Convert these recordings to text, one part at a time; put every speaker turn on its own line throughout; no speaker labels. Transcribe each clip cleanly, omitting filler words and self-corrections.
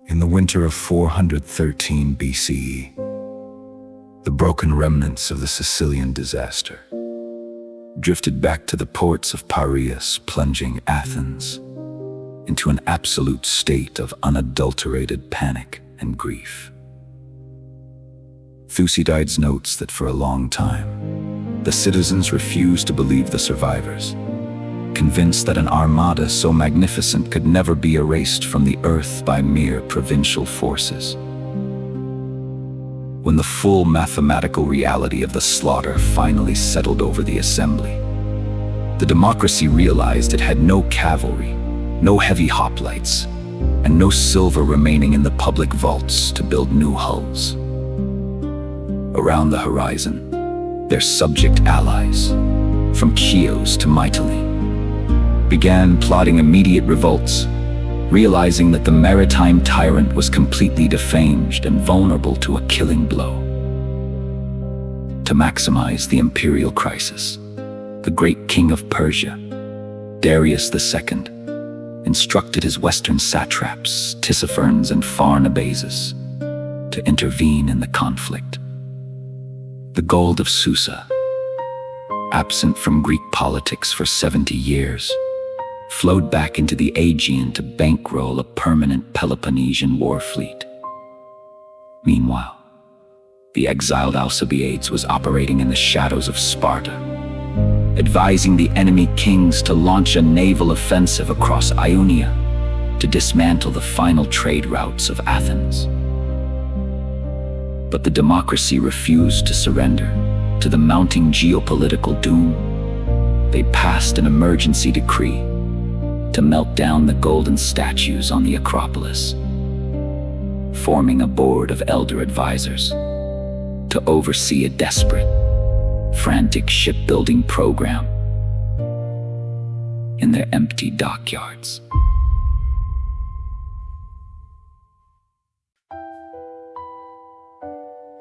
In the winter of 413 BCE, the broken remnants of the Sicilian disaster drifted back to the ports of Piraeus, plunging Athens into an absolute state of unadulterated panic and grief. Thucydides notes that for a long time, the citizens refused to believe the survivors, convinced that an armada so magnificent could never be erased from the earth by mere provincial forces. When the full mathematical reality of the slaughter finally settled over the assembly, the democracy realized it had no cavalry, no heavy hoplites, and no silver remaining in the public vaults to build new hulls. Around the horizon, their subject allies, from Chios to Mytilene, began plotting immediate revolts, realizing that the maritime tyrant was completely defamed and vulnerable to a killing blow. To maximize the imperial crisis, the great king of Persia, Darius II, instructed his western satraps, Tissaphernes and Pharnabazus, to intervene in the conflict. The gold of Susa, absent from Greek politics for 70 years, flowed back into the Aegean to bankroll a permanent Peloponnesian War fleet. Meanwhile, the exiled Alcibiades was operating in the shadows of Sparta, advising the enemy kings to launch a naval offensive across Ionia to dismantle the final trade routes of Athens. But the democracy refused to surrender to the mounting geopolitical doom. They passed an emergency decree to melt down the golden statues on the Acropolis, forming a board of elder advisors to oversee a desperate, frantic shipbuilding program in their empty dockyards.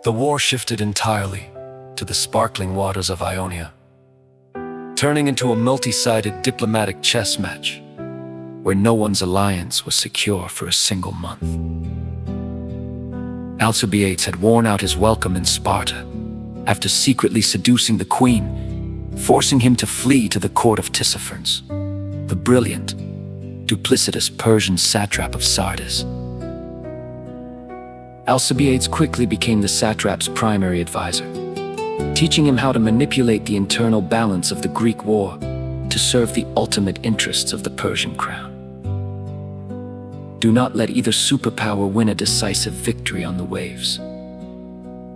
The war shifted entirely to the sparkling waters of Ionia, turning into a multi-sided diplomatic chess match where no one's alliance was secure for a single month. Alcibiades had worn out his welcome in Sparta after secretly seducing the queen, forcing him to flee to the court of Tissaphernes, the brilliant, duplicitous Persian satrap of Sardis. Alcibiades quickly became the satrap's primary advisor, teaching him how to manipulate the internal balance of the Greek war to serve the ultimate interests of the Persian crown. Do not let either superpower win a decisive victory on the waves,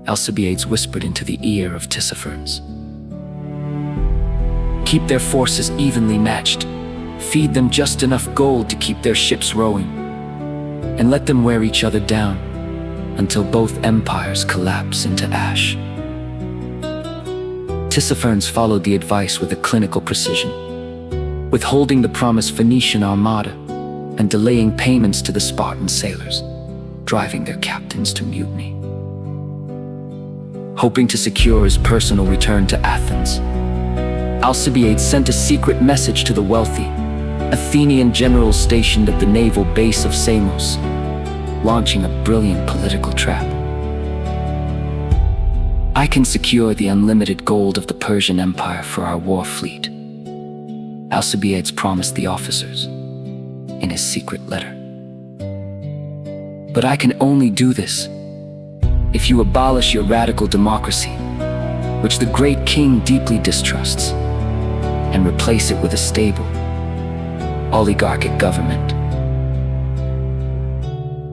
Alcibiades whispered into the ear of Tissaphernes. Keep their forces evenly matched, feed them just enough gold to keep their ships rowing, and let them wear each other down until both empires collapse into ash. Tissaphernes followed the advice with a clinical precision, withholding the promised Phoenician armada and delaying payments to the Spartan sailors, driving their captains to mutiny. Hoping to secure his personal return to Athens, Alcibiades sent a secret message to the wealthy Athenian generals stationed at the naval base of Samos, launching a brilliant political trap. I can secure the unlimited gold of the Persian Empire for our war fleet, Alcibiades promised the officers in his secret letter. But I can only do this if you abolish your radical democracy, which the great king deeply distrusts, and replace it with a stable, oligarchic government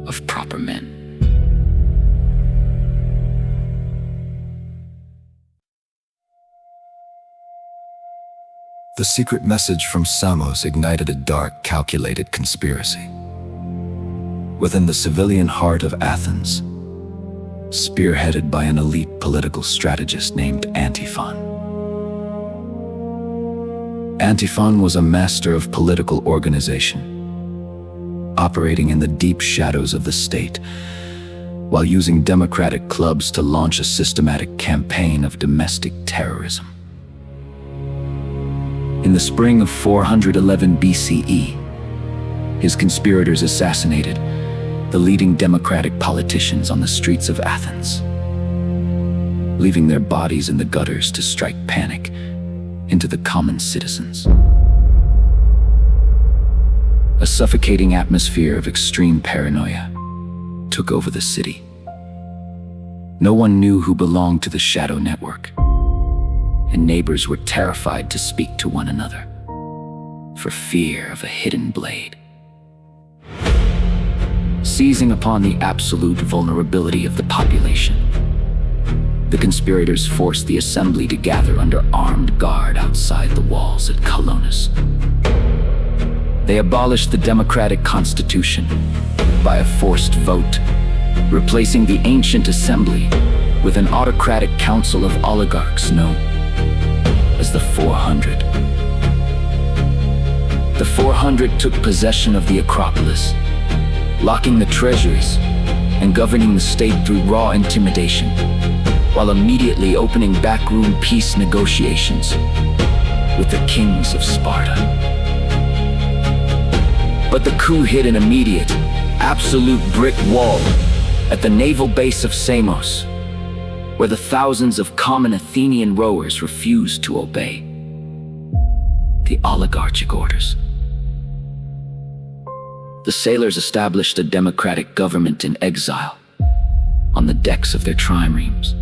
of proper men.
The secret message from Samos ignited a dark, calculated conspiracy. Within the civilian heart of Athens, spearheaded by an elite political strategist named Antiphon. Antiphon was a master of political organization, operating in the deep shadows of the state, while using democratic clubs to launch a systematic campaign of domestic terrorism. In the spring of 411 BCE, his conspirators assassinated the leading democratic politicians on the streets of Athens, leaving their bodies in the gutters to strike panic into the common citizens. A suffocating atmosphere of extreme paranoia took over the city. No one knew who belonged to the shadow network, and neighbors were terrified to speak to one another for fear of a hidden blade. Seizing upon the absolute vulnerability of the population, the conspirators forced the assembly to gather under armed guard outside the walls at Colonus. They abolished the democratic constitution by a forced vote, replacing the ancient assembly with an autocratic council of oligarchs known as the 400. The 400 took possession of the Acropolis, locking the treasuries and governing the state through raw intimidation, while immediately opening backroom peace negotiations with the kings of Sparta. But the coup hit an immediate, absolute brick wall at the naval base of Samos, where the thousands of common Athenian rowers refused to obey the oligarchic orders. The sailors established a democratic government in exile on the decks of their triremes,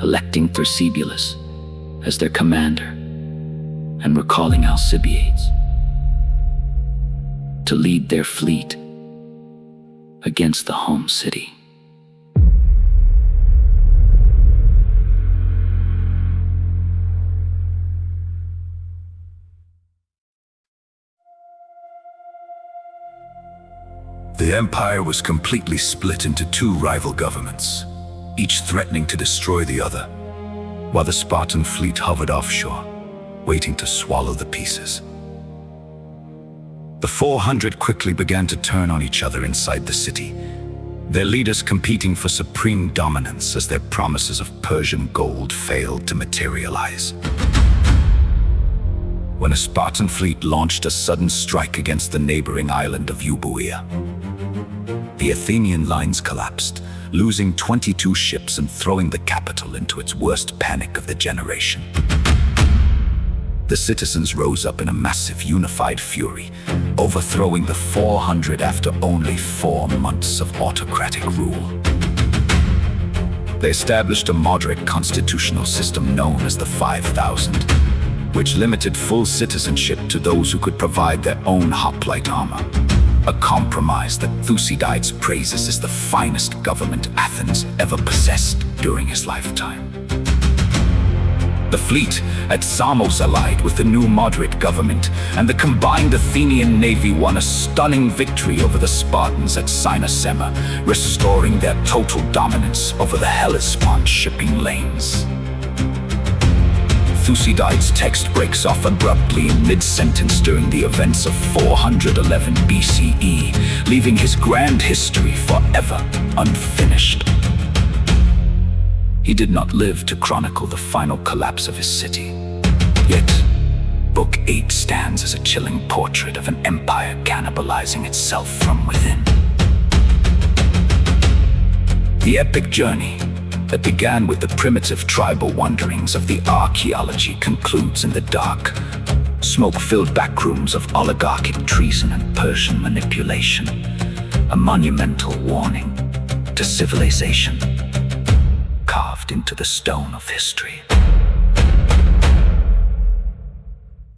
electing Thucydides as their commander and recalling Alcibiades to lead their fleet against the home city.
The empire was completely split into two rival governments, each threatening to destroy the other, while the Spartan fleet hovered offshore, waiting to swallow the pieces. The 400 quickly began to turn on each other inside the city, their leaders competing for supreme dominance as their promises of Persian gold failed to materialize. When a Spartan fleet launched a sudden strike against the neighboring island of Euboea, the Athenian lines collapsed, losing 22 ships and throwing the capital into its worst panic of the generation. The citizens rose up in a massive unified fury, overthrowing the 400 after only 4 months of autocratic rule. They established a moderate constitutional system known as the 5000, which limited full citizenship to those who could provide their own hoplite armor, a compromise that Thucydides praises as the finest government Athens ever possessed during his lifetime. The fleet at Samos allied with the new moderate government, and the combined Athenian navy won a stunning victory over the Spartans at Cynosema, restoring their total dominance over the Hellespont shipping lanes. Thucydides' text breaks off abruptly in mid-sentence during the events of 411 BCE, leaving his grand history forever unfinished. He did not live to chronicle the final collapse of his city. Yet, Book 8 stands as a chilling portrait of an empire cannibalizing itself from within. The epic journey that began with the primitive tribal wanderings of the archaeology concludes in the dark, smoke-filled backrooms of oligarchic treason and Persian manipulation, a monumental warning to civilization carved into the stone of history.